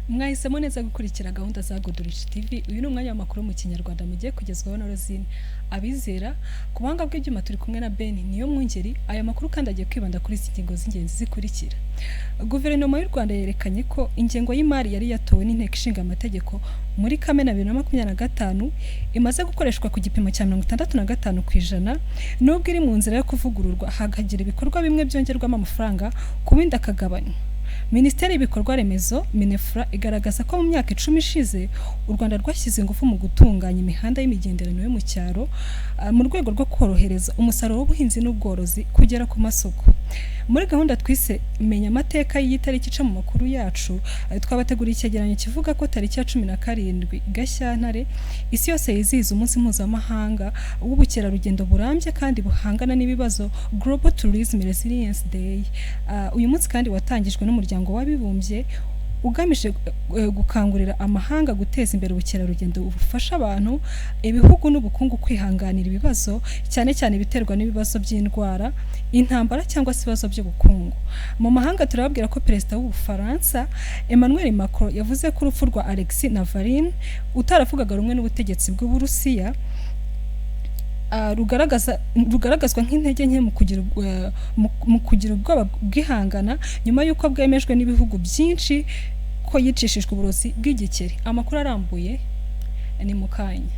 Mwahisemo neza gukurikira gahunda za Godurish TV. Uyu ni umwanya w'amakuru mu Kinyarwanda mugiye kugezwaho na Rosine Abizera. Ku buhanga bw'ibyuma turi kumwe na Ben niyo mwungeri. Aya makuru kandi agiye kwibanda kuri izi ngingo z'ingenzi zikurikira. Guverinoma y'u Rwanda yerekanye ko ingengo y'imari yari yatowe n'inteko ishinga amategeko muri Kamena 2025 imaze gukoreshwa ku gipimo cya 65% nubwo iri mu nzira yo kuvugururwa hagagira ibikorwa bimwe byongerwamo amafaranga ku bindi akagabanywa. Minisiteri y'ibikorwa remezo Minefra igaragaza ko mu myaka 10 ishize u Rwanda rwashyize ingufu mu gutunganya imihanda y'imigenderano yo mu cyaro mu rwego rwo korohereza umusaruro w'ubuhinzi n'ubworozi kugera ku masoko. Muri gahunda twise menya amateka y'itariki ica mu makuru yacu twabateguriye icyegeranyo kivuga ko tariki ya 17 Gashyantare isi yose yizihiza umunsi mpuzamahanga w'ubukerarugendo burambye kandi buhangana n'ibibazo Global Tourism Resilience Day. Uyu munsi kandi watangijwe n'umuryango w'abibumbye ugamije gukangurira amahanga guteza imbere ubukerarugendo bufasha abantu ibihugu n'ubukungu kwihanganira ibibazo cyane cyane biterwa n'ibibazo by'indwara, intambara cyangwa se ibibazo by'ubukungu. Mu mahanga turababwira ko Perezida w'Ubufaransa Emmanuel Macron yavuze ko urupfu rwa Alexei Navalny utaravugaga rumwe n'ubutegetsi bw'Uburusiya rugaragazwa nk'intege nke mu kugira ubwoba bwihangana nyuma y'uko bwemejwe n'ibihugu byinshi ko yicishijwe uburozi bw'igikeri. Amakuru arambuye ni mu kanya.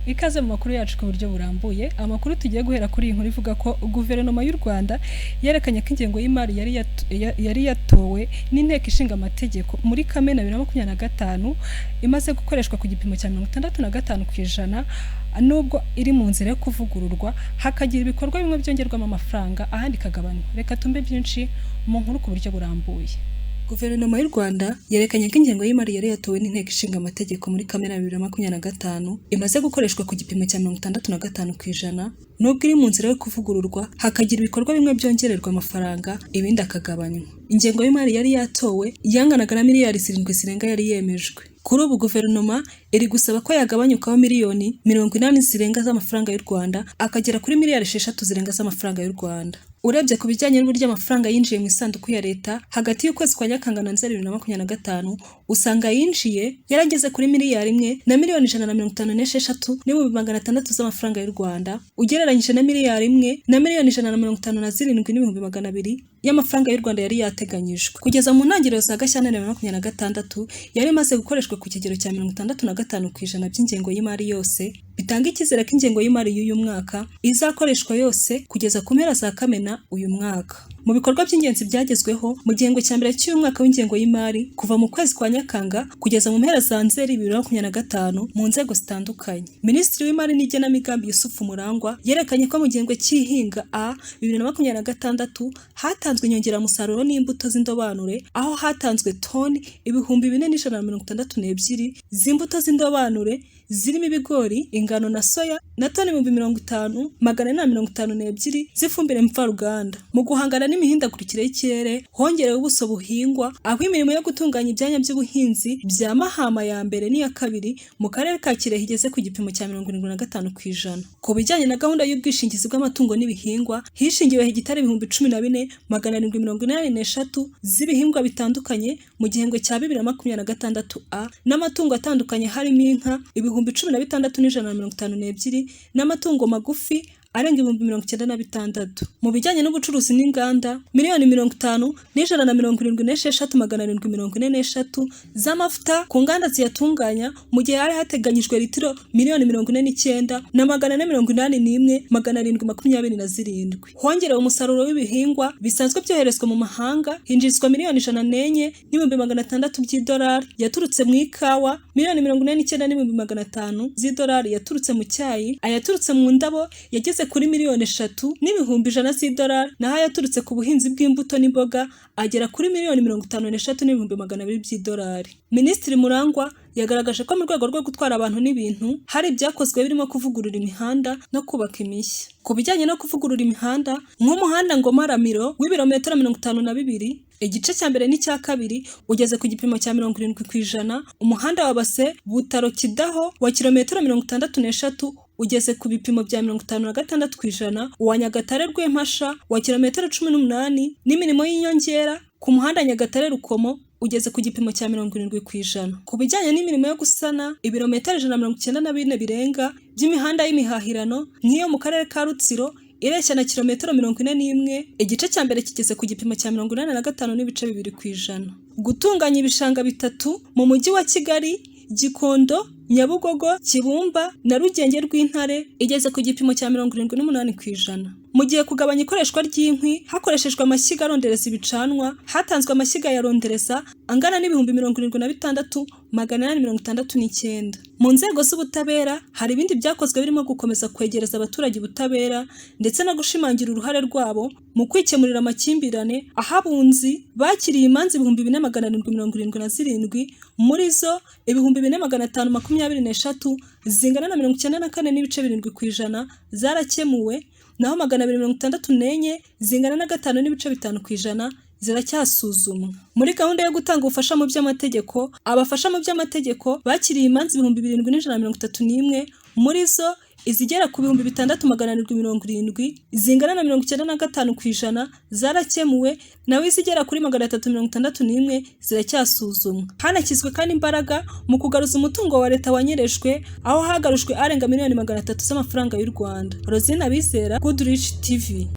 Ikaze mu makuru yacu ku buryo burambuye. Amakuru tugiye guhera kuri inkuru ivuga ko guverinoma y'u Rwanda yerekanye ko ingengo y'imari yari yatowe n'inteko ishinga amategeko muri Kamena 2025 imaze gukoreshwa ku gipimo cya 65% nubwo iri mu nzira yo kuvugururwa hakagira ibikorwa bimwe byongerwamo amafaranga ahandi kagabanywa. Reka tumbe byinshi mu nkuru ku buryo burambuye. Guverinoma y'u Rwanda yerekanye ko ingengo y'imari yari yatowe n'inteko ishinga amategeko muri Kamena 2025 imaze gukoreshwa ku gipimo cya 65% nubwo iri mu nzira yo kuvugururwa hakagira ibikorwa bimwe byongererwa amafaranga ibindi akagabanywa. Ingengo y'imari yari yatowe yanganaga na miliyari 7 zirenga yari yemejwe. Kuri ubu guverinoma iri gusaba ko yagabanyukaho miliyoni 80 zirenga z'amafaranga y'u Rwanda akagera kuri miliyari 6 zirenga z'amafaranga y'u Rwanda. Urebye ku bijyanye n'uburyo amafaranga yinjiye mu isanduku ya leta hagati y'ukwezi kwa Nyakanga na Nzeri 2025 usanga yinjiye yarageze kuri miliyari 1 na miliyoni 156 n'ibihumbi 600 z'amafaranga y'u Rwanda ugereranyije na miliyari 1 na miliyoni 157 n'ibihumbi 200 y'amafaranga y'u Rwanda yari yateganyijwe. Kugeza mu ntangiriro za Gashyantare 2026 yari imaze gukoreshwa ku kigero cya 65% by'ingengo y'imari yose, bitanga icyizere ko ingengo y'imari y'uyu mwaka izakoreshwa yose kugeza ku mpera za Kamena uyu mwaka. Mu bikorwa by'ingenzi byagezweho mu gihembwe cya mbere cy'uyu mwaka w'ingengo y'imari kuva mu kwezi kwa Nyakanga kugeza mu mpera za Nzeri 2025 mu nzego zitandukanye. Minisitiri w'Imari n'Igenamigambi Yusufu Murangwa yerekanye ko mu gihembwe cy'ihinga A 2026 hatanzwe inyongeramusaruro n'imbuto z'indobanure aho hatanzwe toni 4,162 z'imbuto z'indobanure zirimo ibigori, ingano na soya na toni 50,452 z'ifumbire mvaruganda. Mu guhangana n'imihindagurikire y'ikirere hongerewe ubuso buhingwa aho imirimo yo gutunganya ibyanya by'ubuhinzi bya Mahama ya mbere n'iya kabiri mu karere ka Kirehe igeze ku gipimo cya 75%. Ku bijyanye na gahunda y'ubwishingizi bw'amatungo n'ibihingwa hishingiwe hegitari 14,783 z'ibihingwa bitandukanye mu gihembwe cya 2026 n'amatungo atandukanye harimo inka 16,152 n'amatungo magufi arenga 96,000. Mu bijyanye n'ubucuruzi n'inganda miliyoni 50,176,743 z'amavuta ku nganda ziyatunganya mu gihe hari hateganyijwe litiro miliyoni 49,981,727. Hongerewe umusaruro w'ibihingwa bisanzwe byoherezwa mu mahanga hinjizwa miliyoni 104,600 by'idolari yaturutse mu ikawa, miliyoni 49,500 z'idolari yaturutse mu cyayi, ayaturutse mu ndabo yageze kuri miliyoni 3,100,000 z'idolari naho yaturutse ku buhinzi bw'imbuto n'imboga agera kuri miliyoni 53,200,000 by'idolari. Minisitiri Murangwa yagaragaje ko mu rwego rwo gutwara abantu n'ibintu hari ibyakozwe birimo kuvugurura imihanda no kubaka imishya. Ku bijyanye no kuvugurura imihanda nk'umuhanda Ngoma Ramiro w'ibirometero 52 igice cya mbere n'icya kabiri ugeze ku gipimo cya 70%. Umuhanda wa Base Butaro Kidaho wa kilometero 63 ugeze ku bipimo bya 56%. Uwa Nyagatare Rwempasha wa kilometero 18 n'imirimo y'inyongera ku muhanda Nyagatare Rukomo ugeze ku gipimo cya 70%. Ku bijyanye n'imirimo yo gusana ibirometero 194 birenga by'imihanda y'imihahirano nk'iyo mu karere ka Rutsiro ireshya na kilometero 41, igice cya mbere kigeze ku gipimo cya 85.2%. Gutunganya ibishanga bitatu mu mujyi wa Kigali, Gikondo, Nyabugogo, Kibumba na Rugenge rw'Intare igeze ku gipimo cya 78%. Mu gihe kugabanya ikoreshwa ry'inkwi hakoreshejwe amashyiga arondereza ibicanwa hatanzwe amashyiga ya rondereza angana n'ibihumbi 76,869. Mu nzego z'ubutabera hari ibindi byakozwe birimo gukomeza kwegereza abaturage ubutabera ndetse no gushimangira uruhare rwabo mu kwikemurira amakimbirane, aho abunzi bakiriye imanza 4,777, muri zo 4,523 zingana na 94.7% zarakemuwe, naho 264 zingana na 5.5% ziracyasuzumwa. Muri gahunda yo gutanga ubufasha mu by'amategeko, abafasha mu by'amategeko bakiriye imanza 2,131, muri zo izigera ku 6,870 zingana na 95% zarakemuwe, nawe izigera kuri 361 ziracyasuzumwa. Hanashyizwe kandi imbaraga mu kugaruza umutungo wa leta wanyerejwe, aho hagarushwe arenga miliyoni 300 z'amafaranga y'u Rwanda. Rosine Abizera, Goodrich TV.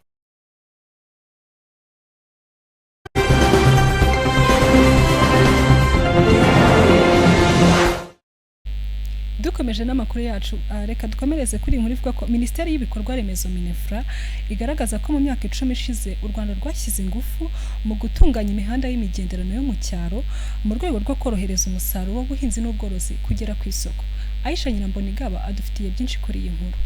Dukomeje n'amakuru yacu, reka dukomereze kuri inkuru ivuga ko Minisiteri y'Ibikorwa Remezo Minefra igaragaza ko mu myaka 10 ishize u Rwanda rwashyize ingufu mu gutunganya imihanda y'imigenderano yo mu cyaro mu rwego rwo korohereza umusaruro w'ubuhinzi n'ubworozi kugera ku isoko. Aisha Nyirambonigaba adufitiye byinshi kuri iyi nkuru.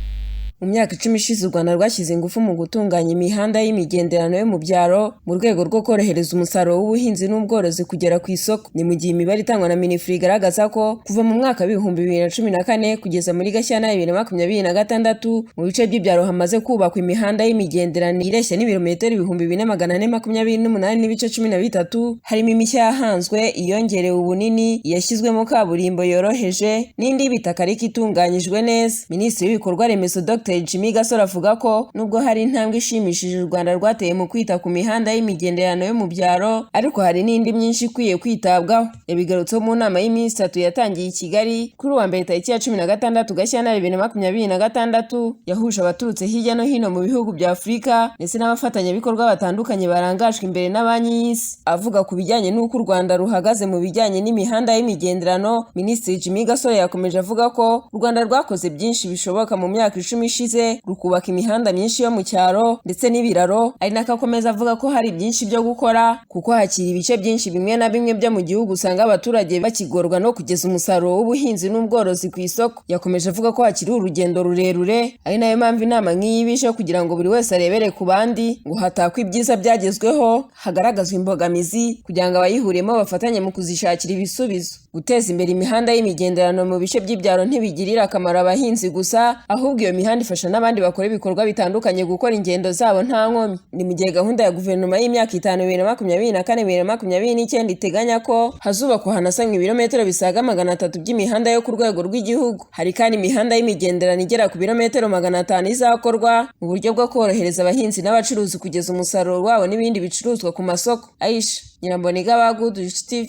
Mu myaka 10 ishize u Rwanda rwashyize ingufu mu gutunganya imihanda y'imigenderano yo mu byaro mu rwego rwo korohereza umusaruro w'ubuhinzi n'ubworozi kugera ku isoko. Ni mu gihe imibare itangwa na Minefra igaragaza ko kuva mu mwaka wa 2014 kugeza muri Gashyantare 2026 mu bice by'ibyaro hamaze kubakwa imihanda y'imigenderano ireshya n'ibirometero 2,428 n'ibice 13, harimo imishya yahanzwe, iyongerewe ubunini, yashyizwemo kaburimbo yoroheje n'indi bitaka ariko itunganyijwe neza. Minisitiri w'Ibikorwa Remezo Dr. Jimmy Gasore avuga ko nubwo hari intambwe ishimishije u Rwanda rwateye mu kwita ku mihanda y'imigenderano yo mu byaro, ariko hari n'indi myinshi ikwiye kwitabwaho. Yabigarutseho mu nama y'iminsi 3 yatangiye i Kigali kuri uwa mbere tariki ya 16 Gashyantare 2026, yahuje abaturutse hirya no hino mu bihugu bya Afurika ndetse n'abafatanyabikorwa batandukanye barangajwe imbere na Banki y'Isi. Avuga ku bijyanye n'uko u Rwanda ruhagaze mu bijyanye n'imihanda y'imigenderano, Minisitiri Jimmy Gasore yakomeje avuga ko u Rwanda rwakoze byinshi bishoboka mu myaka 10 ishize, rukubaka imihanda myinshi yo mu cyaro ndetse n'ibiraro, ari nako akomeza avuga ko hari byinshi byo gukora kuko hakiri ibice byinshi bimwe na bimwe byo mu gihugu usanga abaturage bakigorwa no kugeza umusaruro w'ubuhinzi n'ubworozi ku isoko. Yakomeje avuga ko hakiri urugendo rurerure, ari nayo mpamvu inama nk'iyi bije kugira ngo buri wese arebere ku bandi, ngo hatakwa ibyiza byagezweho, hagaragazwa imbogamizi kugira ngo abayihuriyemo bafatanye mu kuzishakira ibisubizo. Guteza imbere imihanda y'imigenderano mu bice by'ibyaro ntibigirira akamaro abahinzi gusa, ahubwo iyo mihanda ifasha n'abandi bakora ibikorwa bitandukanye gukora ingendo zabo nta nkomyi. Ni mu gihe gahunda ya guverinoma y'imyaka 5 2024-2029 iteganya ko hazubakwa hanasanwa ibirometero bisaga 300 by'imihanda yo ku rwego rw'igihugu. Hari kandi imihanda y'imigenderano igera ku birometero 500 izakorwa mu buryo bwo korohereza abahinzi n'abacuruzi kugeza umusaruro wabo n'ibindi bicuruzwa ku masoko. Aisha Nyirambonigaba, Goodrich TV.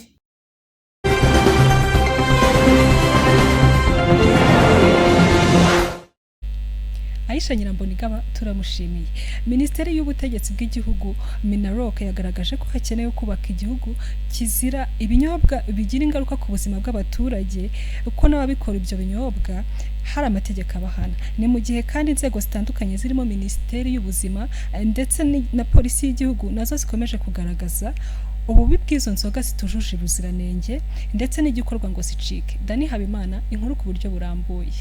Aisha Nyirambonigaba turamushimiye. Minisiteri y'Ubutegetsi bw'Igihugu Minaloc yagaragaje ko hakenewe kubaka igihugu kizira ibinyobwa bigira ingaruka ku buzima bw'abaturage, uko n'ababikora ibyo binyobwa hari amategeko abahana. Ni mu gihe kandi inzego zitandukanye zirimo Minisiteri y'Ubuzima ndetse na Polisi y'Igihugu nazo zikomeje kugaragaza ububi bw'izo nzoga zitujuje ubuziranenge ndetse n'igikorwa ngo zicike. Dani Habimana, inkuru ku buryo burambuye.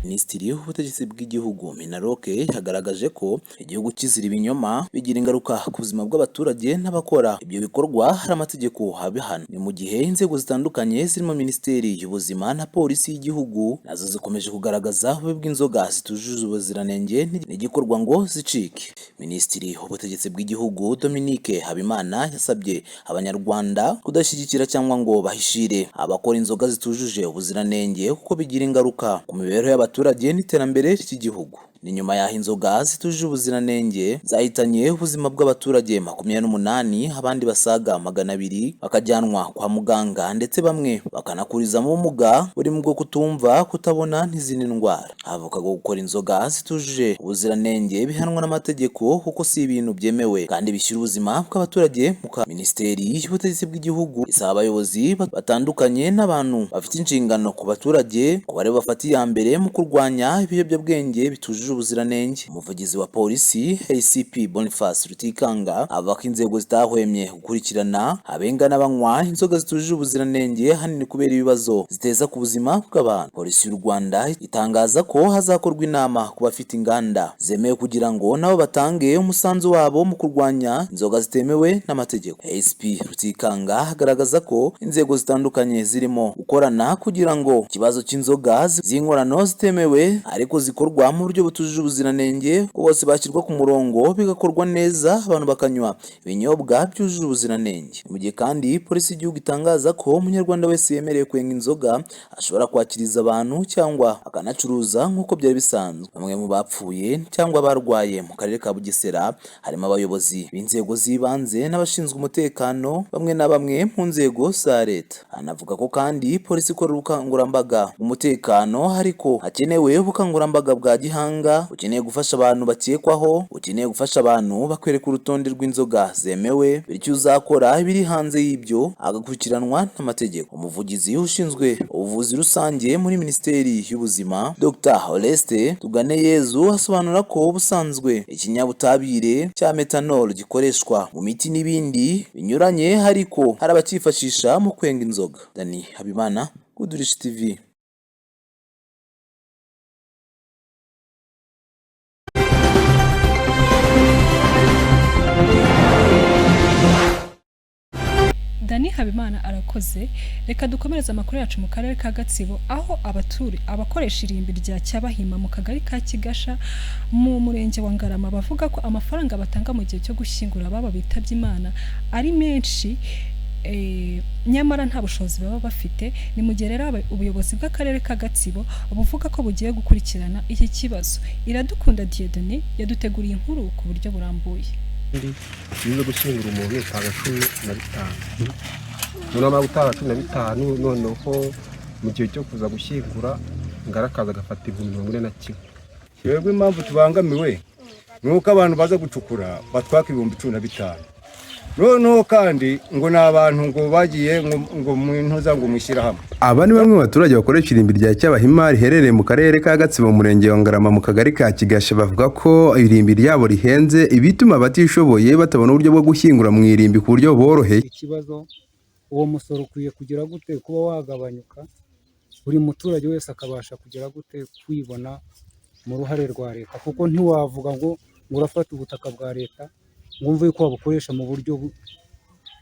Minisitiri w'ubutegetsi bw'igihugu Minaroke yagaragaje ko igihugu kizira ibinyoma bigira ingaruka ku buzima bw'abaturage n'abakora ibyo bikorwa hari amategeko abihana. Ni mu gihe inzego zitandukanye zirimo Minisiteri y'Ubuzima na Polisi y'igihugu nazo zikomeje kugaragaza ububi bw'inzoga zitujuje ubuziranenge n'igikorwa ngo zicike. Minisitiri w'ubutegetsi bw'igihugu Dominique Habimana yasabye abanyarwanda kudashyigikira cyangwa ngo bahishire abakora inzoga zitujuje ubuziranenge kuko bigira ingaruka ku mibereho y'abaturage n'iterambere ry'igihugu. Ni nyuma y'aho inzoga zitujuje ubuziranenge zahitanye ubuzima bw'abaturage 28, abandi basaga 200 bakajyanwa kwa muganga ndetse bamwe bakanakurizamo ubumuga burimo bwo kutumva, kutabona n'izindi ndwara. Avuga ko gukora inzoga zitujuje ubuziranenge bihanwa n'amategeko kuko si ibintu byemewe kandi bishyira ubuzima bw'abaturage mu kaga. Minisiteri y'ubutegetsi bw'igihugu isaba abayobozi batandukanye n'abantu bafite inshingano ku baturage ko bari bafata iya mbere mu kurwanya ibiyobyabwenge bitujuje ubuziranenge. Umuvugizi wa polisi ACP Boniface Rutikanga avuga ko inzego zitahwemye gukurikirana abenga n'abanywa inzoga zitujuje ubuziranenge hanini kubera ibibazo ziteza ku buzima bw'abantu. Polisi y'u Rwanda itangaza ko hazakorwa inama ku bafite inganda zemewe kugira ngo nabo batange umusanzu wabo mu kurwanya inzoga zitemewe n'amategeko. ACP Rutikanga agaragaza ko inzego zitandukanye zirimo gukorana kugira ngo ikibazo cy'inzoga z'inkorano zitemewe ariko zikorwa mu buryo butujuje ubuziranenge ko bose bashyirwa ku murongo bigakorwa neza, abantu bakanywa ibinyobwa byujuje ubuziranenge. Mu gihe kandi polisi y'igihugu itangaza ko umunyarwanda wese yemerewe kwenga inzoga ashobora kwakiriza abantu cyangwa akanacuruza nk'uko byari bisanzwe. Bamwe mu bapfuye cyangwa barwaye mu karere ka Bugesera harimo abayobozi b'inzego z'ibanze n'abashinzwe umutekano, bamwe na bamwe mu nzego za leta. Anavuga ko kandi polisi ikora ubukangurambaga umutekano ariko hakenewe ubukangurambaga bwa gihanga, ukeneye gufasha abantu bakekwaho, ukeneye gufasha abantu bakwereka urutonde rw'inzoga zemewe, bityo uzakora ibiri hanze y'ibyo agakurikiranwa n'amategeko. Umuvugizi ushinzwe ubuvuzi rusange muri Minisiteri y'Ubuzima Dr Oreste Tuganeyezu asobanura ko ubusanzwe ikinyabutabire cya metanol gikoreshwa mu miti n'ibindi binyuranye ariko hari abakifashisha mu kwenga inzoga. Dani Habimana, Kudurishi TV. Dani Habimana arakoze. Reka dukomereza amakuru yacu mu karere ka Gatsibo aho abakoresha irimbi rya Cyabahima mu kagari ka Kigasha mu murenge wa Ngarama bavuga ko amafaranga batanga mu gihe cyo gushyingura baba bitabye Imana ari menshi, nyamara nta bushobozi baba bafite. Ni mu gihe rero ubuyobozi bw'akarere ka Gatsibo buvuga ko bugiye gukurikirana iki kibazo. Iradukunda Dieudonné yaduteguriye inkuru ku buryo burambuye. Nizo gushyingura umuntu utanga 15 none gutanga 15 noneho mu gihe cyo kuza gushyingura ngarakaza gafata 41. Yego impamvu tubangamiwe nuko abantu baza gucukura batwaka 15. Noneho kandi ngo nabantu ngo bagiye ngo mu ntoza ngo mushyira hamwe. Aba ni bamwe mu baturage bakoresha irimbi rya Cyabahima riherereye mu karere ka Gatsibo mu murenge wa Ngarama mu kagari ka Kigasha bavuga ko irimbi ryabo rihenze ibituma batishoboye batabona uburyo bwo gushyingura mu irimbi ku buryo boroheye. Ikibazo uwo musoro ukwiye kugira gute kuba wagabanyuka, buri muturage wese akabasha kugira gute kwibona mu ruhare rwa leta, kuko ntiwavuga ngo urafata ubutaka bwa leta ngumva yuko wabukoresha mu buryo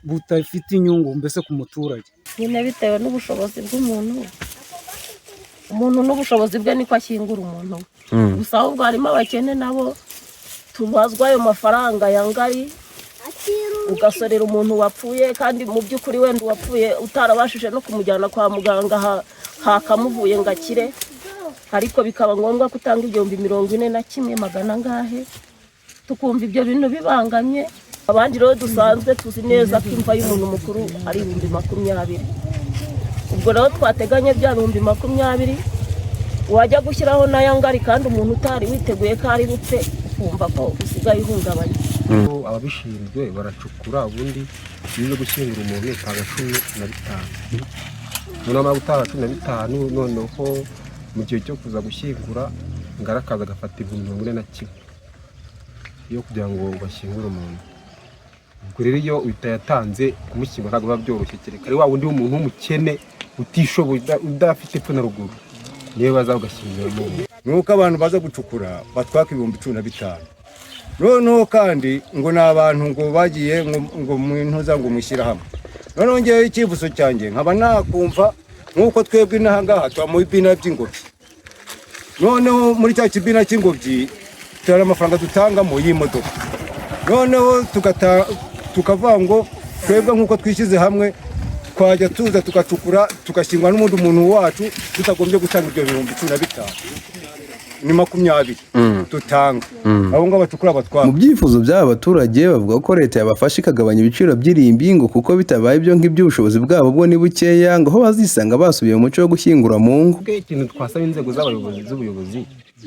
butafite inyungu mbese ku muturage. Nyine bitewe n'ubushobozi bw'umuntu, umuntu n'ubushobozi bwe niko ashyingura umuntu. Gusa ahubwo harimo abakene nabo tubazwa ayo mafaranga ya ngari, ugasorera umuntu wapfuye kandi mu by'ukuri wenda wapfuye utarabashije no kumujyana kwa muganga hakamuvuye ngo akire, ariko bikaba ngombwa kutanga 41,000 magana ngahe, tukumva ibyo bintu bibangamye. Abandi rero dusanzwe tuzi neza ko imva y'umuntu mukuru ari 20,000. Ubwo rero twateganye bya 20,000 wajya gushyiraho nayo ngari kandi umuntu utari witeguye ko ari bupfe kumva ko usigaye ihungabanye. Ababishinzwe baracukura ubundi nizo gushyingura umuntu utanga 15 none gutanga 15 noneho mu gihe cyo kuza gushyingura ngarakaza gafata 41 yo kugira ngo bashyingure umuntu. Ubwo rero iyo utayatanze kumushyingura ntabwo biba byoroshye, kereka ari wa wundi w'umuntu w'umukene utishoboye udafite epfo na ruguru niyo baza ugashyingura umuntu. nuko abantu baza gucukura batwaka 15,000. Noneho kandi ngo ni abantu ngo bagiye ngo mu ntuza ngo mushyira hamwe. Noneho ngewe icyifuzo cyanjye nkaba nakumva nkuko twebwe n'ahangaha twa mu bina by'ingobyi. Noneho muri cya kibina cy'ingobyi tara amafaranga dutanga mu y'imodoka. Noneho tukavuga ngo twebwe nkuko twishyize hamwe twajya tuza tukacukura tugashyingwa n'umuntu umuntu wacu tutagombye gutanga ibyo 15,000 ni 20 tutanga abo ngabo bacukura batwara. Mu byifuzo by'aba baturage bavuga ko leta yabafasha ikagabanya ibiciro by'irimbi ngo kuko bitabaye ibyo nk'iby'ubushobozi bwabo bwo ni bukeya ngo aho bazisanga basubiye mu muco wo gushyingura mu ngo. Ikintu twasaba inzego z'abayobozi z'ubuyobozi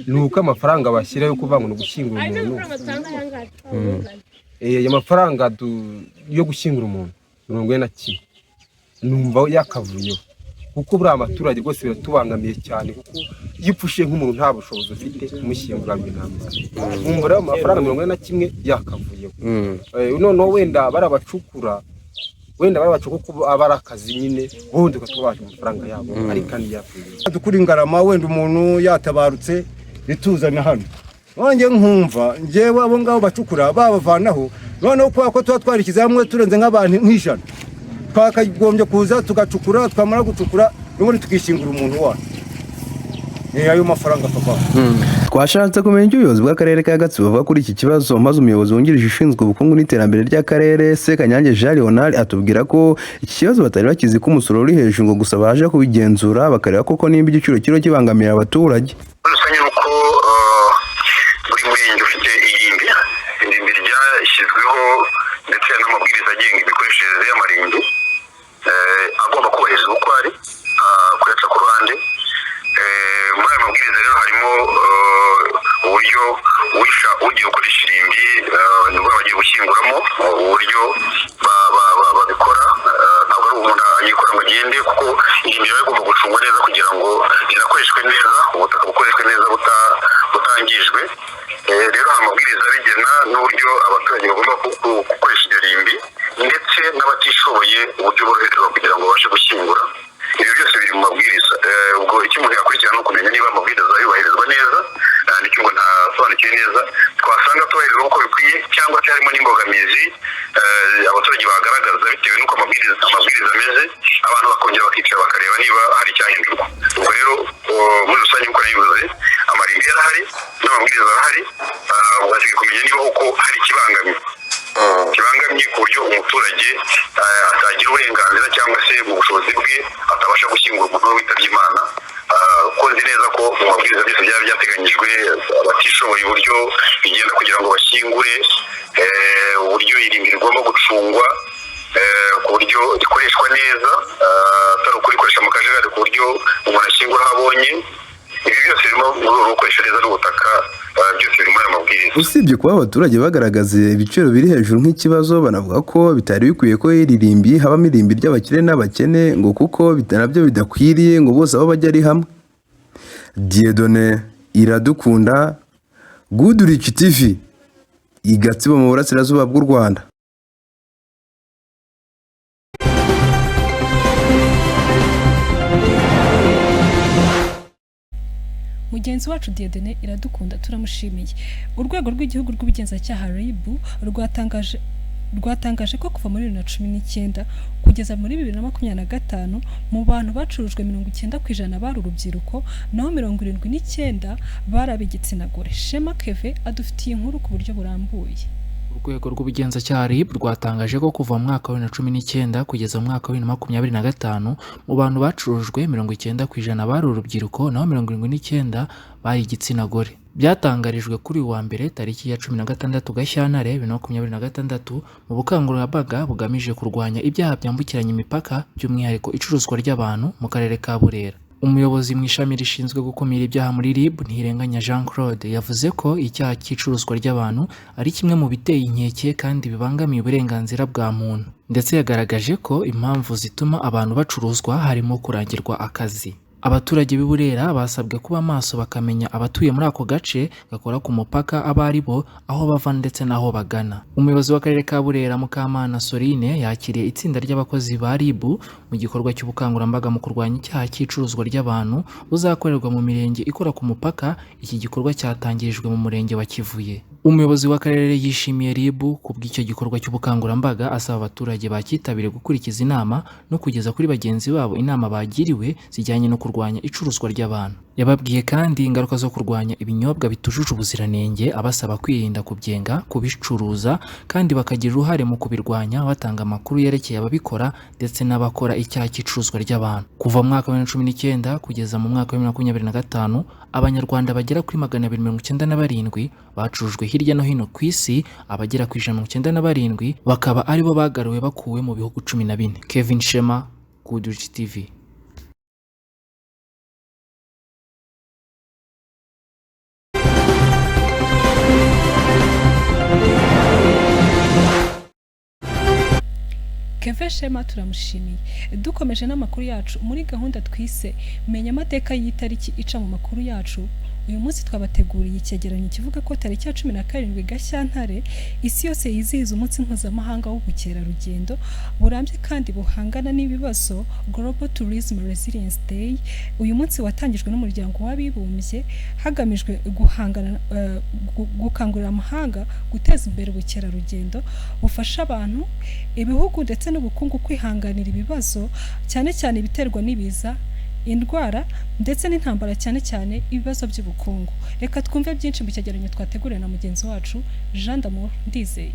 ni uko amafaranga bashyira yo kuvanga no gushyingura umuntu ayo mafaranga yo gushyingura umuntu 41 numva yakavuyeho kuko buri abaturage rwose biratubangamiye cyane kuko yipfushe nk'umuntu nta bushobozi ufite umushyingura bintambara umubare w'amafaranga 41 yakavuyeho. Noneho wenda barabacukura ko abarakazi nyine bundi ukatubaje amafaranga yabo ari kandi yavuye dukuri Ngarama wenda umuntu yatabarutse bituzana hano nonge nkumva ngewe abo ngabo bacukura babavanaho noneho ko tuba twarikiza hamwe turenze nk'abantu nk'ijana twakagombye kuza tugacukura twamara gucukura n'ubundi tukishingura umuntu wacu ayo mafaranga papa. Twashatse kumenya icyo ubuyobozi bw'akarere ka Gatsibo buvuga kuri iki kibazo maze umuyobozi wungirije ushinzwe ubukungu n'iterambere ry'akarere Sekanyange Jean Leonard atubwira ko iki kibazo batari bakizi ko umusoro uri hejuru ngo gusa baje kubigenzura bakareba koko nimba igiciro kiro kibangamira abaturage. Rusanye uko buri murenge ufite irimbi ryashyizweho ndetse n'amabwiriza agenga imikoreshereze y'amarimbi agomba kubahirizwa uko ari kuyaca ku ruhande. Muri aya mabwiriza rero harimo uburyo ugiye gukoresha irimbi nibwo bagiye gushyinguramo uburyo babikora. Ntabwo ari umuntu ayikora ngo agende kuko irimbi riba rigomba gucungwa neza kugira ngo rinakoreshwe neza, ubutaka bukoreshwe neza butangijwe. Rero amabwiriza bigena n'uburyo abaturage bagomba gukoresha iryo rimbi ndetse n'abatishoboye uburyo boroherezwa kugira ngo babashe gushyingura. Ibi byose biri mu mabwiriza. Ubwo icyo umuntu yakurikirana ni ukumenya niba amabwiriza yubahirizwa neza, nicyo ngo ntasobanukiwe neza, twasanga tubahirizwa uko bikwiye cyangwa se harimo n'imbogamizi abaturage bagaragaza bitewe n'uko amabwiriza ameze, abantu bakongera bakicara bakareba niba hari icyahindurwa. Ubwo rero muri rusange uko nabivuze amarimbi yarahari n'amabwiriza arahari, ugategeka kumenya niba uko hari ikibangamye ku buryo umuturage atagira uburenganzira cyangwa se mu bushobozi bwe atabasha gushyingura umuntu we witabye Imana. Ko nzi neza ko mu mabwiriza byose byaba byateganyijwe abatishoboye uburyo bigenda kugira ngo bashyingure, uburyo irimbi rigomba gucungwa ku buryo rikoreshwa neza atari ukurikoresha mu kajagari ku buryo umuntu ashyingura aho abonye. Ibi byose birimo gukoresha neza n'ubutaka, byose biri muri aya mabwiriza. Usibye kuba abaturage bagaragaza ibiciro biri hejuru nk'ikibazo, banavuga ko bitari bikwiye ko iririmbi habamo irimbi ry'abakire n'abakene ngo kuko nabyo bidakwiriye ngo bose aho bajya ari hamwe. Dieudonné Iradukunda, Good Rich TV, i Gatsibo mu burasirazuba bw'u Rwanda. Mugenzi wacu Dieudonné Iradukunda turamushimiye. Urwego rw'igihugu rw'ubugenzacyaha RIB rwatangaje ko kuva muri 2019 kugeza muri 2025 mu bantu bacurujwe 90% bari urubyiruko naho 79 bari ab'igitsina gore. Shema Keve adufitiye inkuru ku buryo burambuye. Urwego rw'ubugenzacyaha RIB rwatangaje ko kuva mu mwaka wa 2019 kugeza mu mwaka wa 2025 mu bantu bacurujwe 90% bari urubyiruko naho 79 bari igitsina gore. Byatangarijwe kuri wa mbere tariki ya 16 Gashyantare 2026 mu bukangurambaga bugamije kurwanya ibyaha byambukiranya imipaka by'umwihariko icuruzwa ry'abantu mu karere ka Burera. Umuyobozi mu ishami rishinzwe gukumira ibyaha muri RIB Ntirenganya Jean Claude yavuze ko icyaha cy'icuruzwa ry'abantu ari kimwe mu biteye inkeke kandi bibangamiye uburenganzira bwa muntu, ndetse yagaragaje ko impamvu zituma abantu bacuruzwa harimo kurangirwa akazi. Abaturage b'i Burera basabwe kuba maso bakamenya abatuye muri ako gace gakora ku mupaka aba ari bo, aho bava ndetse n'aho bagana. Umuyobozi w'akarere ka Burera Mukamana Soline yakiriye itsinda ry'abakozi ba RIB mu gikorwa cy'ubukangurambaga mu kurwanya icyaha cy'icuruzwa ry'abantu buzakorerwa mu mirenge ikora ku mupaka. Iki gikorwa cyatangirijwe mu murenge wa Kivuye. Umuyobozi w'akarere yishimiye RIB kubw'icyo gikorwa cy'ubukangurambaga, asaba abaturage bakitabiriye gukurikiza inama no kugeza kuri bagenzi babo inama bagiriwe zijyanye no kurwanya icuruzwa ry'abantu. Yababwiye kandi ingaruka zo kurwanya ibinyobwa bitujuje ubuziranenge, abasaba kwirinda kubyenga, kubicuruza kandi bakagira uruhare mu kubirwanya batanga amakuru yerekeye ababikora ndetse n'abakora icyaha cy'icuruzwa ry'abantu. Kuva mu mwaka wa 2019 kugeza mu mwaka wa 2025, Abanyarwanda bagera kuri 297 bacurujwe hirya no hino ku isi, abagera ku 197 bakaba aribo bagaruwe bakuwe mu bihugu 14. Kevin Shema, Goodrich TV. Kevin Shema turamushimiye. Dukomeje n'amakuru yacu muri gahunda twise menya amateka y'itariki ica mu makuru yacu. Uyu munsi twabateguriye icyegeranyo kivuga ko tariki ya 17 Gashyantare isi yose yizihiza umunsi mpuzamahanga w'ubukerarugendo burambye kandi buhangana n'ibibazo, Global Tourism Resilience Day. Uyu munsi watangijwe n'umuryango w'abibumbye hagamijwe gukangurira amahanga guteza imbere ubukerarugendo bufasha abantu, ibihugu ndetse n'ubukungu kwihanganira ibibazo cyane cyane ibiterwa n'ibiza, indwara ndetse n'intambara, cyane cyane ibibazo by'ubukungu. Reka twumve byinshi mu cyegeranyo twateguriwe na mugenzi wacu Jean d'Amour Ndizeye.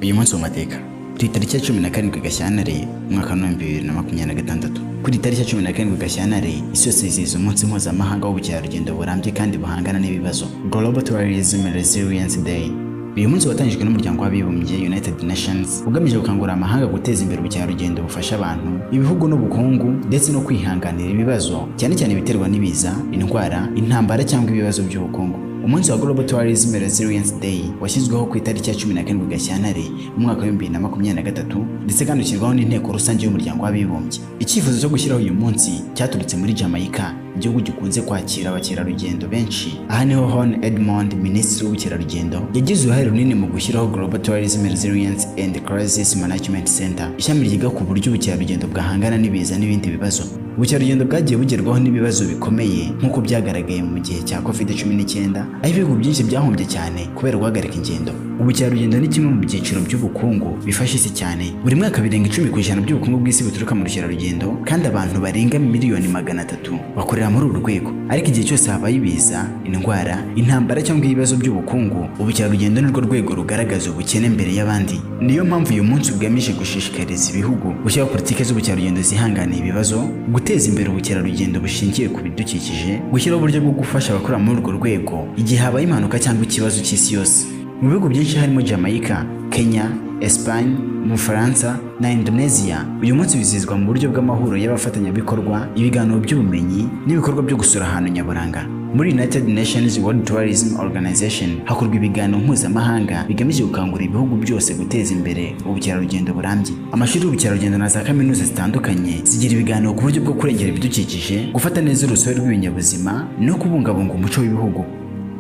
Uyu munsi w'amateka ku itariki ya 17 Gashyantare umwaka wa 2026. Kuri itariki ya 17 Gashyantare isi yose yizihiza umunsi mpuzamahanga w'ubukerarugendo burambye kandi buhangana n'ibibazo, Global Tourism Resilience Day. Uyu munsi watangijwe n'umuryango w'abibumbye United Nations ugamije gukangurira amahanga guteza imbere ubukerarugendo bufasha abantu, ibihugu n'ubukungu ndetse no kwihanganira ibibazo cyane cyane ibiterwa n'ibiza, indwara, intambara cyangwa ibibazo by'ubukungu. Umunsi wa Global Tourism Resilience Day washyizweho ku itariki ya 17 Gashyantare mu mwaka wa 2023 ndetse kandi ushyirwaho n'inteko rusange y'umuryango w'abibumbye. Icyifuzo cyo gushyiraho uyu munsi cyaturutse muri Jamaica, igihugu gikunze kwakira abakerarugendo benshi. Aha niho Hon Edmond, minisitiri w'ubukerarugendo, yagize uruhare runini mu gushyiraho Global Tourism Resilience and Crisis Management Center, ishami ryiga ku buryo ubukerarugendo bwahangana n'ibiza n'ibindi bibazo. Ubukerarugendo bwagiye bugerwaho n'ibibazo bikomeye nk'uko byagaragaye mu gihe cya COVID-19, aho ibihugu byinshi byahombye cyane kubera guhagarika ingendo. Ubukerarugendo ni kimwe mu byiciro by'ubukungu bifasha isi cyane. Buri mwaka birenga 10% by'ubukungu bw'isi buturuka mu bukerarugendo, kandi abantu barenga miliyoni 300 bakorera muri uru rwego. Ariko igihe cyose habaye ibiza, indwara, intambara cyangwa ibibazo by'ubukungu, ubukerarugendo nirwo rwego rugaragaza ubukene mbere y'abandi. Niyo mpamvu uyu munsi ugamije gushishikariza ibihugu gushyiraho politiki z'ubukerarugendo zihanganiye ibibazo, guteza imbere ubukerarugendo bushingiye ku bidukikije, gushyiraho uburyo bwo gufasha abakora muri urwo rwego igihe habaye impanuka cyangwa ikibazo cy'isi yose. Mu bihugu byinshi harimo Jamaica, Kenya, Espagne, mu Faransa na Indonesia, uyu munsi wizihizwa mu buryo bw'amahoro y'abafatanyabikorwa, ibiganiro by'ubumenyi n'ibikorwa byo gusura ahantu nyaburanga. Muri United Nations World Tourism Organization hakorwa ibiganiro mpuzamahanga bigamije gukangurira ibihugu byose guteza imbere ubukerarugendo burambye. Amashuri y'ubukerarugendo na za kaminuza zitandukanye zigira ibiganiro ku buryo bwo kurengera ibidukikije, gufata neza urusobe rw'ibinyabuzima no kubungabunga umuco w'ibihugu.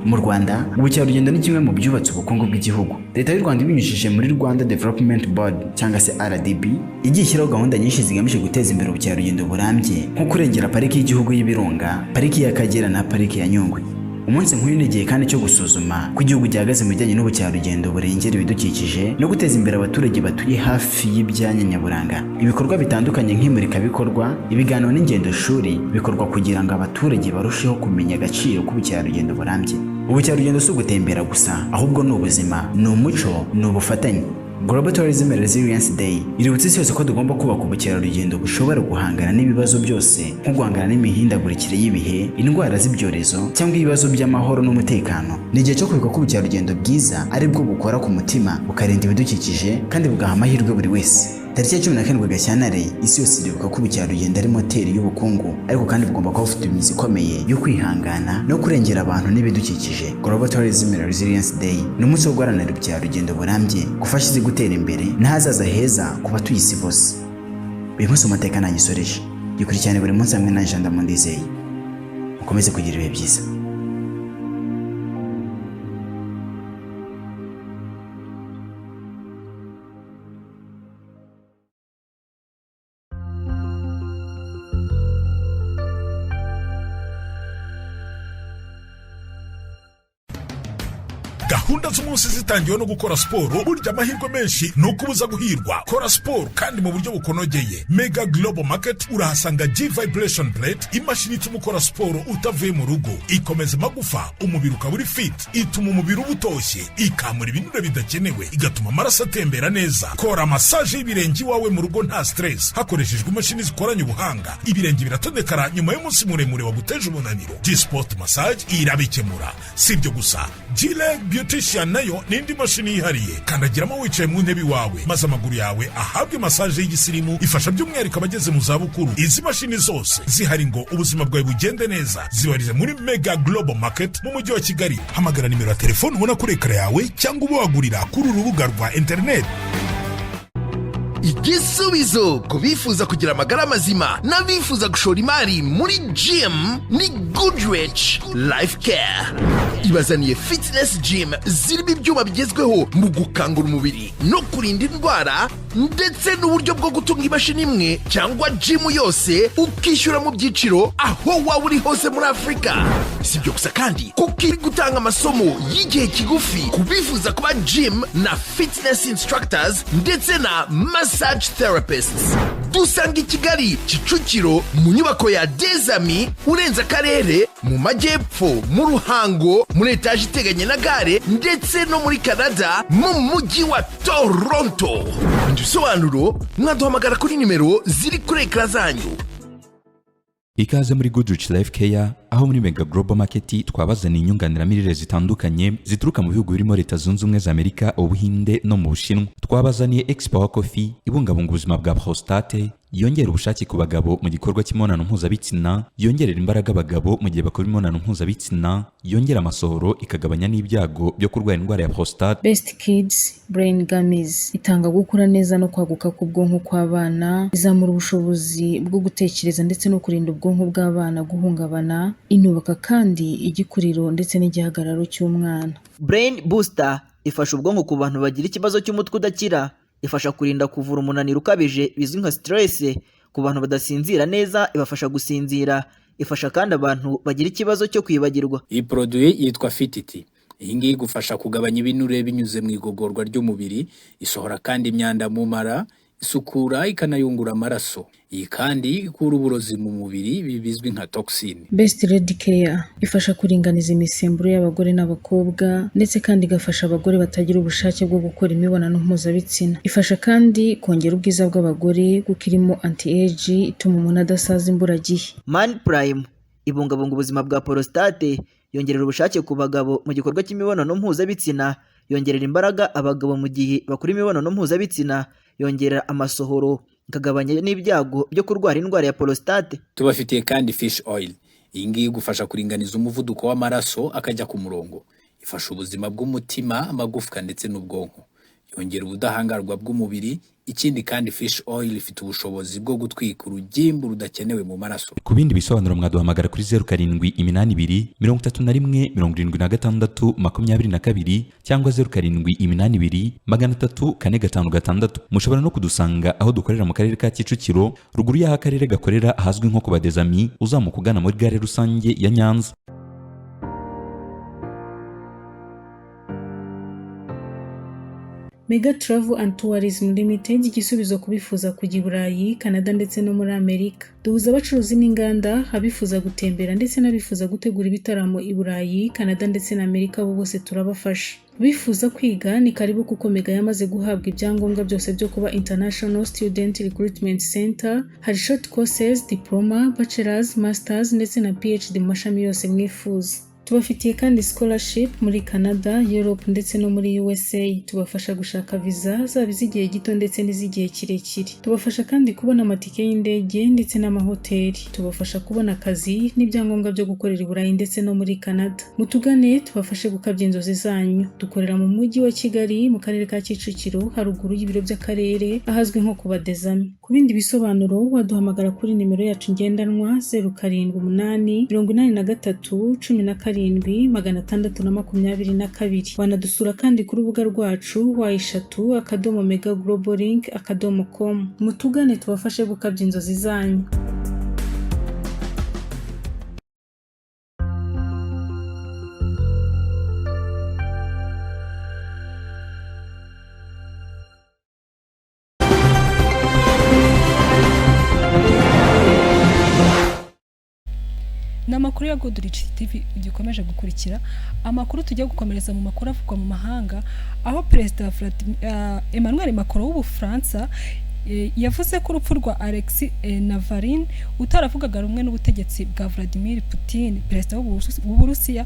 Mu Rwanda, ubukerarugendo ni kimwe mu byubatse ubukungu bw'igihugu. Leta y'u Rwanda ibinyujije muri Rwanda Development Board cyangwa se RDB igiye ishyiraho gahunda nyinshi zigamije guteza imbere ubukerarugendo burambye, nko kurengera pariki y'igihugu y'Ibirunga, pariki y'Akagera na pariki ya Nyungwe. Umunsi nk'uyu ni igihe kandi cyo gusuzuma ko igihugu gihagaze mu bijyanye n'ubukerarugendo burengera ibidukikije no guteza imbere abaturage batuye hafi y'ibyanya nyaburanga. Ibikorwa bitandukanye nk'imurikabikorwa, ibiganiro n'ingendo shuri bikorwa kugira ngo abaturage barusheho kumenya agaciro k'ubukerarugendo burambye. Ubukerarugendo si ugutembera gusa, ahubwo ni ubuzima, ni umuco, ni ubufatanye. Global Tourism Resilience Day iributsa isi yose ko tugomba kubaka ubukerarugendo bushobora guhangana n'ibibazo byose, nko guhangana n'imihindagurikire y'ibihe, indwara z'ibyorezo cyangwa ibibazo by'amahoro n'umutekano. Ni igihe cyo kwibuka ko ubukerarugendo bwiza ari bwo bukora ku mutima, bukarinda ibidukikije kandi bugaha amahirwe buri wese. Tariki ya 17 Gashyantare isi yose iribuka ko ubukerarugendo ari moteri y'ubukungu, ariko kandi bugomba kuba bufite imizi ikomeye yo kwihangana no kurengera abantu n'ibidukikije. Global Tourism Resilience Day ni umunsi wo guharanira ubukerarugendo burambye, gufasha isi gutera imbere n'ahazaza heza ku batuye isi bose. uyu munsi mu mateka nanyisoreje gikurikirane buri munsi hamwe na Jean Ndamundizeye mukomeze kugira ibihe byiza. Gahunda z'umunsi zitangiwe no gukora siporo, burya amahirwe menshi no kubuza guhirwa. Kora siporo kandi mu buryo bukonogeye. Mega Global Market urahasanga G Vibration Plate, imashini ituma ukora siporo utavuye mu rugo, ikomeza amagufa, umubiri ukaba uri fit, ituma umubiri uba utoshye, ikamura ibinure bidakenewe, igatuma amaraso atembera neza. Kora massage y'ibirenge iwawe mu rugo nta stress hakoreshejwe imashini zikoranye ubuhanga. Ibirenge biratondekara nyuma y'umunsi muremure waguteje umunaniro. G-Sport Massage irabikemura. Si ibyo gusa, G-Leg Beautician nayo n'indi mashini yihariye, kandagiramo wicaye mu ntebe iwawe maze amaguru yawe ahabwe massage y'igisirimu, ifasha by'umwihariko abageze mu zabukuru. Izi mashini zose zihari ngo ubuzima bwawe bugende neza. Zibarize muri Mega Global Market mu mujyi wa Kigali. Hamagara nimero ya telefone ubona kuri ekara yawe cyangwa ubagurira kuri uru rubuga rwa internet. Igisubizo ku bifuza kugira amagara mazima n'abifuza gushora imari muri gym ni Goodrich Life Care. Ibazaniye fitness gym zirimo ibyuma bigezweho mu gukangura umubiri no kurinda indwara, ndetse n'uburyo bwo gutunga imashini imwe cyangwa gym yose ukishyura mu byiciro aho waba uri hose muri Afurika. Si ibyo gusa kandi kuko iri gutanga amasomo y'igihe kigufi ku bifuza kuba gym na fitness instructors ndetse na massage therapists. Dusanga i Kigali Kicukiro mu nyubako ya Dezami urenze akarere, mu majyepfo mu Ruhango muri etaje iteganye na gare, ndetse no muri Canada mu mujyi wa Toronto. Ibisobanuro mwaduhamagara kuri nimero ziri kuri ekara zanyu. Ikaze muri Goodrich Life Care, aho muri Mega Global Market twabazaniye inyunganiramirire zitandukanye zituruka mu bihugu birimo Leta Zunze Ubumwe za Amerika, Ubuhinde no mu Bushinwa. Twabazaniye Expower Coffee ibungabunga ubuzima bwa prostate, yongera ubushake ku bagabo mu gikorwa cy'imibonano mpuzabitsina, yongerera imbaraga abagabo mu gihe bakora imibonano mpuzabitsina, yongera amasohoro ikagabanya n'ibyago byo kurwara indwara ya prostate. Best Kids Brain Gummies itanga gukura neza no kwaguka k'ubwonko kw'abana, izamura ubushobozi bwo gutekereza ndetse no kurinda ubwonko bw'abana guhungabana, inubaka kandi igikuriro ndetse n'igihagararo cy'umwana. Brain Booster ifasha ubwonko ku bantu bagira ikibazo cy'umutwe udakira, ifasha kurinda kuvura umunaniro ukabije bizwi nka stress, ku bantu badasinzira neza ibafasha gusinzira, ifasha kandi abantu bagira ikibazo cyo kwibagirwa. Iyi produit yitwa Fititi. Iyi ngiyi igufasha kugabanya ibinure binyuze mu igogorwa ry'umubiri, isohora kandi imyanda mu mara, isukura ikanayungura amaraso. Iyi kandi ikura uburozi mu mubiri bizwi nka toxine. Best Red Care ifasha kuringaniza imisemburo y'abagore n'abakobwa, ndetse kandi igafasha abagore batagira ubushake bwo gukora imibonano mpuzabitsina. Ifasha kandi kongera ubwiza bw'abagore kuko irimo anti-age ituma umuntu adasaza imburagihe. Man Prime ibungabunga ubuzima bwa prostate, yongerera ubushake ku bagabo mu gikorwa cy'imibonano mpuzabitsina, yongerera imbaraga abagabo mu gihe bakora imibonano mpuzabitsina, yongerera amasohoro ikagabanya n'ibyago byo kurwara indwara ya prostate. Tubafitiye kandi Fish Oil. Iyi ngiyi igufasha kuringaniza umuvuduko w'amaraso akajya ku murongo, ifasha ubuzima bw'umutima, amagufwa ndetse n'ubwonko, yongera ubudahangarwa bw'umubiri. Ikindi kandi Fish Oil ifite ubushobozi bwo gutwika urugimbu rudakenewe mu maraso. Ku bindi bisobanuro mwaduhamagara kuri 0782 31 76 22 cyangwa 0782 304 Mushobora no kudusanga aho dukorera mu karere ka Kicukiro, ruguru y'aho akarere gakorera ahazwi nko ku Badezami, uzamuka ugana muri gare rusange ya Nyanza. Mega Travel and Tourism Limited, igisubizo kubifuza kujya i Burayi, Canada ndetse no muri Amerika. Duhuza abacuruzi n'inganda, abifuza gutembera ndetse n'abifuza gutegura ibitaramo i Burayi, Canada ndetse na Amerika, bo bose turabafasha. Bifuza kwiga ni karibu kuko Mega yamaze guhabwa ibyangombwa byose byo kuba International Student Recruitment Center. Hari short courses, diploma, bachelors, masters ndetse na PhD mu mashami yose mwifuza. Tubafitiye kandi scholarship muri Canada, Europe ndetse no muri USA. Tubafasha gushaka visa zaba iz'igihe gito ndetse n'iz'igihe kirekire. Tubafasha kandi kubona amatike y'indege ndetse n'amahoteli. Tubafasha kubona akazi n'ibyangombwa byo gukorera i Burayi ndetse no muri Canada. Mutugane tubafashe gukabya inzozi zanyu. Dukorera mu mujyi wa Kigali mu karere ka Kicukiro haruguru y'ibiro by'akarere ahazwi nko ku Badezami. Ku bindi bisobanuro waduhamagara kuri nimero yacu ngendanwa 078 83 17 wanadusura kandi ku rubuga rwacu wa3.megaglobalink.com. Mutugane tubafashe gukabya inzozi zanyu. Namakuru ya Goodrich TV ugikomeje gukurikira. Amakuru tujya gukomereza mu makuru avugwa mu mahanga, aho Perezida Emmanuel Macron w'Ubufaransa yavuze ko urupfu rwa Alexei Navalny utaravugaga rumwe n'ubutegetsi bwa Vladimir Putin, perezida w'Uburusiya,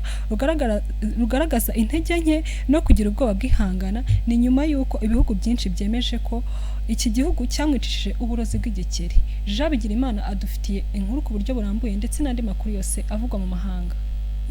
rugaragaza intege nke no kugira ubwoba bw'ihangana. Ni nyuma y'uko ibihugu byinshi byemeje ko iki gihugu cyamwicishije uburozi bw'igikeri. Jean Bigirimana adufitiye inkuru ku buryo burambuye ndetse n'andi makuru yose avugwa mu mahanga.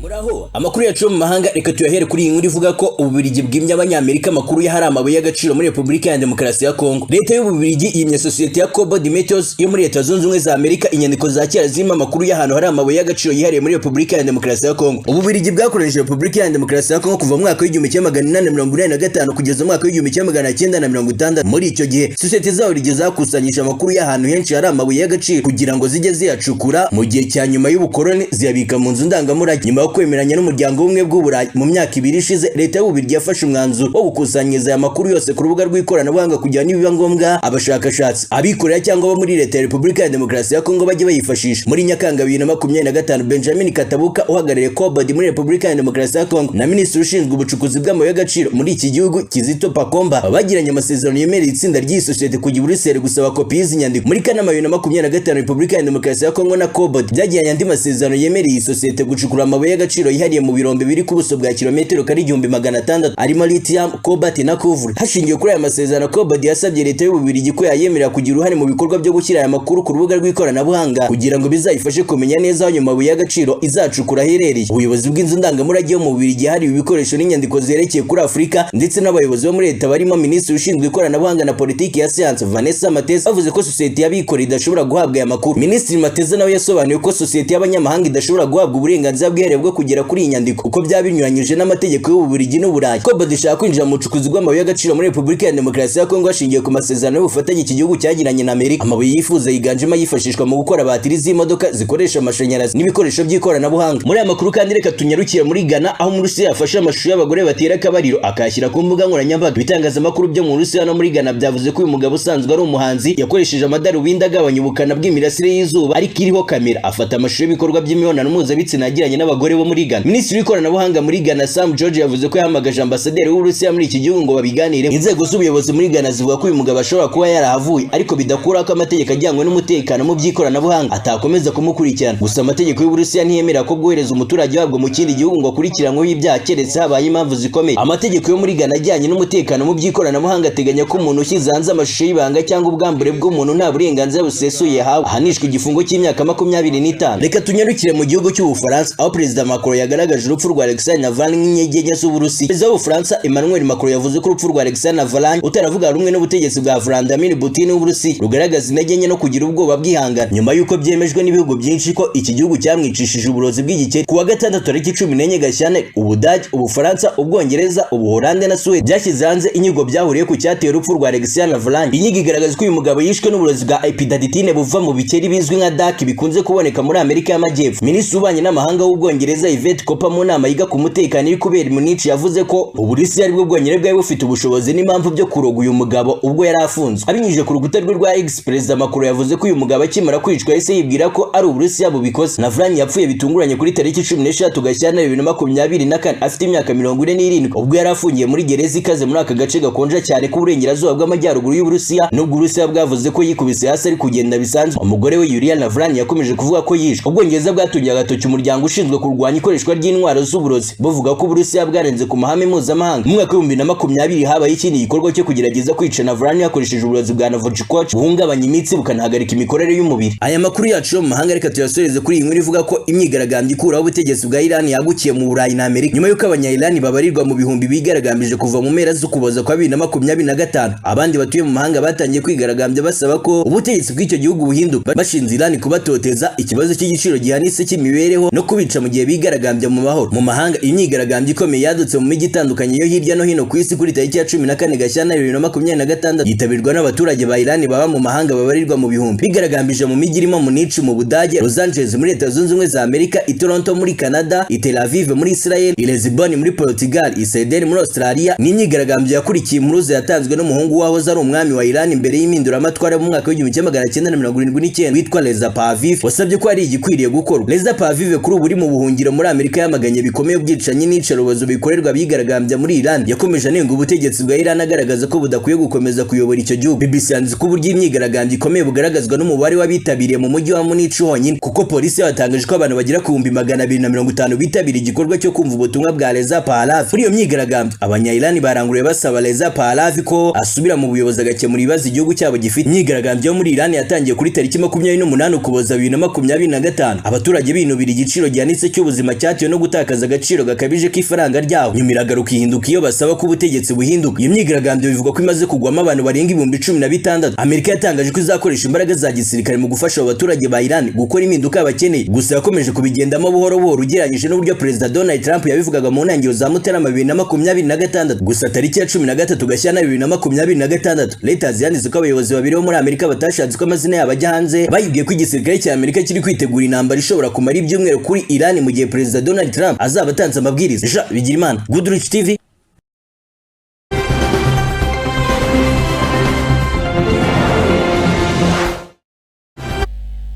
Muraho, amakuru yacu mu mahanga reka tuyahere kuri iyi nkuru ivuga ko Ububiligi bwimye Abanyamerika amakuru y'ahari amabuye y'agaciro muri Repubulika ya Demokarasi ya Kongo. Leta y'Ububiligi yimye sosiyete ya Cobalt Metals yo muri Leta Zunze Ubumwe za Amerika inyandiko za kera zirimo amakuru y'ahantu hari amabuye y'agaciro yihariye muri Repubulika ya Demokarasi ya Kongo. Ububiligi bwakoresheje Repubulika ya Demokarasi ya Kongo kuva mu mwaka w'1885 kugeza mu mwaka w'1960. Muri icyo gihe sosiyete zawo rigeze zakusanyije amakuru y'ahantu henshi hari amabuye y'agaciro kugira ngo zijye ziyacukura mu gihe cya nyuma y'ubukoloni ziyabika mu nzu ndangamurage. Nyuma yo kwemeranya n'umuryango w'ubumwe bw'Uburayi mu myaka 2 ishize, leta y'Ububiligi yafashe umwanzuro wo gukusanyiriza aya makuru yose ku rubuga rw'ikoranabuhanga kugira nibiba ngombwa abashakashatsi abikorera cyangwa abo muri leta ya Repubulika ya Demokarasi ya Kongo bajye bayifashisha. Muri Nyakanga 2025 Benjamin Katabuka uhagarariye Cobalt muri Repubulika ya Demokarasi ya Kongo na Minisitiri ushinzwe ubucukuzi bw'amabuye y'agaciro muri iki gihugu Kizito Pakomba bagiranye amasezerano yemerera itsinda ry'iyi sosiyete kujya i Buruseli gusaba kopi y'izi nyandiko. Muri Kanama 2025 Repubulika ya Demokarasi ya Kongo na Cobalt byagiranye andi masezerano yemerera iyi sosiyete gucukura amabuye y'agaciro yihariye mu birombe biri ku buso bwa kilometero kari 1600 arimo lithium, cobalt na cuivre. Hashingiwe kuri aya masezerano, Cobalt yasabye leta y'Ububiligi ko yayemerera kugira uruhare mu bikorwa byo gushyira aya makuru ku rubuga rw'ikoranabuhanga kugira ngo bizayifashe kumenya neza aho amabuye y'agaciro izacukura aherereye. Ubuyobozi bw'inzu ndangamurage yo mu Bubiligi hari ibikoresho n'inyandiko zerekeye kuri Afurika ndetse n'abayobozi bo muri leta barimo Minisitiri ushinzwe ikoranabuhanga na politiki ya siyanse Vanessa Mateza bavuze ko sosiyete y'abikorera idashobora guhabwa aya makuru. Minisitiri Mateza nawe yasobanuye ko sosiyete y'abanyamahanga idashobora guhabwa uburenganzira bwihariye bwo kugera kuri iyi nyandiko uko byabinyuranyije n'amategeko y'Ububiligi n'Uburayi. Cobalt ishaka kwinjira mu bucukuzi bw'amabuye y'agaciro muri Repubulika ya Demokarasi ya Kongo hashingiwe ku masezerano y'ubufatanye iki gihugu cyagiranye na Amerika. Amabuye yifuza yiganjemo yifashishwa mu gukora batiri z'imodoka zikoresha amashanyarazi n'ibikoresho by'ikoranabuhanga. Muri aya makuru kandi reka tunyarukire muri Ghana aho Umurusiya yafashe amashusho y'abagore batera akabariro akashyira ku mbuga nkoranyambaga. Ibitangazamakuru byo mu Burusiya no muri Ghana byavuze ko uyu mugabo usanzwe ari umuhanzi yakoresheje amadarubindi agabanya ubukana bw'imirasire y'izuba ariko iriho kamera afata amashusho y'ibikorwa by'imibonano mpuzabitsina yagiranye n'abagore bo muri Ghana. Minisitiri w'ikoranabuhanga muri Ghana Sam George yavuze ko yahamagaje ambasaderi w'Uburusiya muri iki gihugu ngo babiganire. Inzego z'ubuyobozi muri Ghana zivuga ko uyu mugabo ashobora kuba yarahavuye ariko bidakura ko amategeko ajyanywe n'umutekano mu by'ikoranabuhanga atakomeza kumukurikirana. Gusa amategeko y'Uburusiya ntiyemera ko bwohereza umuturage wabwo mu kindi gihugu ngo akurikiranweho ibyaha keretse habaye impamvu zikomeye. Amategeko yo muri Ghana ajyanye n'umutekano mu by'ikoranabuhanga ateganya ko umuntu ushyize hanze amashusho y'ibanga cyangwa ubwambure bw'umuntu nta burenganzira busesuye yahawe ahanishwa igifungo cy'imyaka 25. Reka tunyarukire mu gihugu cy'Ubufaransa aho Perezida Macron yagaragaje urupfu rwa Alexei Navalny nk'inyegenya z'Uburusiya. Perezida w'Ubufaransa Emmanuel Macron yavuze ko urupfu rwa Alexei Navalny utaravuga rumwe n'ubutegetsi bwa Vladimir Putin w'Uburusiya rugaragaza intege nke no kugira ubwoba bw'ihangana nyuma y'uko byemejwe n'ibihugu byinshi ko iki gihugu cyamwicishije uburozi bw'igikeri. Kuwa gatandatu tariki 14 Gashyantare Ubudage, Ubufaransa, Ubwongereza, Ubuholande na Suède byashyize hanze inyigo byahuriye ku cyateye urupfu rwa Alexei Navalny. Inyigo igaragaza ko uyu mugabo yishwe n'uburozi bwa epidaditine buva mu bikeri bizwi nka DAC bikunze kuboneka muri Amerika y'Amajyepfo. Minisitiri w'ububanyi n'amahanga w'Ubwongereza Yvette Cooper mu nama yiga ku mutekano iri kubera Munich yavuze ko Uburusiya ari bwo bwonyine bwari bufite ubushobozi n'impamvu byo kuroga uyu mugabo ubwo yari afunzwe. Abinyujije ku rukuta rwe rwa X, Perezida Macron yavuze ko uyu mugabo akimara kwicwa yahise yibwira ko ari Uburusiya bubikoze. Navalny yapfuye bitunguranye kuri tariki 16 Gashyantare 2024 afite imyaka 47 ubwo yari afungiye muri gereza ikaze muri aka gace gakonja cyane k'uburengerazuba bw'amajyaruguru y'Uburusiya. Nubwo Uburusiya bwavuze ko yikubise hasi ari kugenda bisanzwe, umugore we Yulia Navalny yakomeje kuvuga ko yishwe. Ubwongereza bwatungiye agatoki umuryango ushinzwe kurwanya kurwanya ikoreshwa ry'intwaro z'uburozi buvuga ko Uburusiya bwarenze ku mahame mpuzamahanga. Mu mwaka wa 2020 habaye ikindi gikorwa cyo kugerageza kwica Navalny hakoresheje uburozi bwa Novichok buhungabanya imitsi bukanahagarika imikorere y'umubiri. Aya makuru yacu mu mahanga reka tuyasoreze kuri iyi nkuru ivuga ko imyigaragambyo ikuraho ubutegetsi bwa Iran yagukiye mu Burayi na Amerika nyuma y'uko abanya-Iran babarirwa mu bihumbi bigaragambije kuva mu mpera z'Ukuboza kwa 2025. Abandi batuye mu mahanga batangiye kwigaragambya basaba ko ubutegetsi bw'icyo gihugu buhinduka, bashinze Iran kubatoteza, ikibazo cy'igiciro gihanitse cy'imibereho no kubica mu gihe bigaragambya mu mahoro. Mu mahanga imyigaragambyo ikomeye yadutse mu mijyi itandukanye yo hirya no hino ku isi kuri tariki ya 14 Gashyantare 2026 yitabirwa n'abaturage ba Iran baba mu mahanga babarirwa mu bihumbi. Bigaragambije mu mijyi irimo Munich mu Budage, Los Angeles muri Leta Zunze Ubumwe za Amerika, i Toronto muri Canada, i Tel Aviv muri Israel, i Lisbon muri Portugal, i Sydney muri Australia. Ni imyigaragambyo yakurikiye impuruza yatanzwe n'umuhungu wahoze ari umwami wa Iran imbere y'impinduramatwara mu mwaka w'1979 witwa Reza Pahlavi, wasabye ko ari igikwiriye gukorwa. Reza Pahlavi kuri ubu uri mu buhungiro muri Amerika yamaganye bikomeye ubwicanyi n'icarubozo bikorerwa bigaragambya muri Iran. Yakomeje anenga ubutegetsi bwa Iran agaragaza ko budakwiye gukomeza kuyobora icyo gihugu. BBC yanditse ko uburyo imyigaragambyo ikomeye bugaragazwa n'umubare w'abitabiriye mu mujyi wa Munich honyine, kuko polisi yatangaje ko abantu bagera ku 250 bitabiriye igikorwa cyo kumva ubutumwa bwa Reza Pahlavi. Muri iyo myigaragambyo abanya-Iran baranguruye basaba Reza Pahlavi ko asubira mu buyobozi agakemura ibibazo igihugu cyabo gifite. Imyigaragambyo yo muri Iran yatangiye kuri tariki 28 Ukuboza 2025. Abaturage binubira igiciro gihanitse cy'ubuzima cyatewe no gutakaza agaciro gakabije k'ifaranga ryabo, nyuma iragaruka ihinduka iyo basaba ko ubutegetsi buhinduka. Iyo myigaragambyo bivuga ko imaze kugwamo abantu barenga 16,000. Amerika yatangaje ko izakoresha imbaraga za gisirikare mu gufasha abaturage ba Iran gukora impinduka bakeneye, gusa yakomeje kubigendamo buhoro buhoro ugereranyije n'uburyo Perezida Donald Trump yabivugaga mu ntangiriro za Mutarama 2026. Gusa tariki ya 13 Gashyantare 2026 Reuters yanditse ko abayobozi babiri bo muri Amerika batashatse ko amazina yabo ajya hanze, bayibwiye ko igisirikare cya Amerika kiri kwitegura intambara ishobora kumara ibyumweru kuri Iran mu gihe Perezida Donald Trump azaba atanze amabwiriza. Jean Bigirimana, Goodrich TV.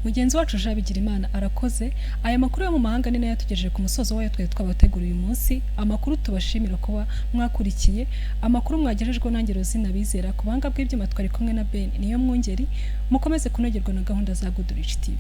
Mugenzi wacu Jean Bigirimana arakoze. Aya makuru yo mu mahanga ni nayo yatugejeje ku musozo wayo twari twabateguriye uyu munsi. Amakuru tubashimira kuba mwakurikiye. Amakuru mwagerejwe nanjye Rosina Bizera, ku banga bw'ibyuma twari kumwe na Ben niyo mwungeri. Mukomeze kunogerwa na gahunda za Goodrich TV.